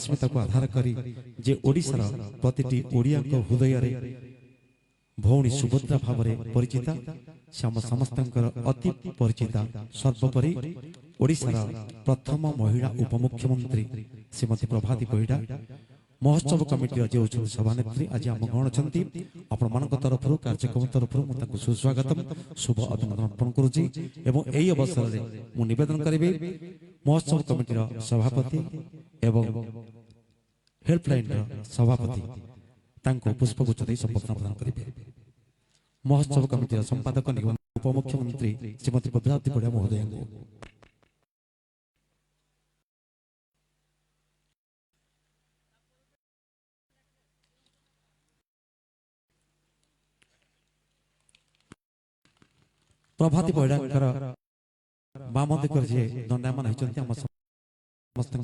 अस्मिता को आधार करी जे ओडिशार प्रतिटी ओडिया हृदय भौणी सुभद्रा भाव परिचिता से आम समस्त अति परिचिता सर्वोपरि ओडिशार प्रथम महिला उपमुख्यमंत्री श्रीमती प्रभाती परिडा महोत्सव कमिटी जो सभानेत्री आज आम गण आपण मान तरफ कार्यक्रम तरफ मुझे सुस्वागतम शुभ अभिनंदन अर्पण करुच्ची एवं यही अवसर में मुझे निवेदन करी महोत्सव कमिटी सभापति एवं हेल्पलाइन सभापति पुष्पगुच्छ दे संबर्धना प्रदान करेंगे। महोत्सव कमिटी संपादक निगम उपमुख्यमंत्री श्रीमती प्रभाती परिडा महोदय प्रभाती परिडा बाम दिगर जी दंडायमान होती समस्त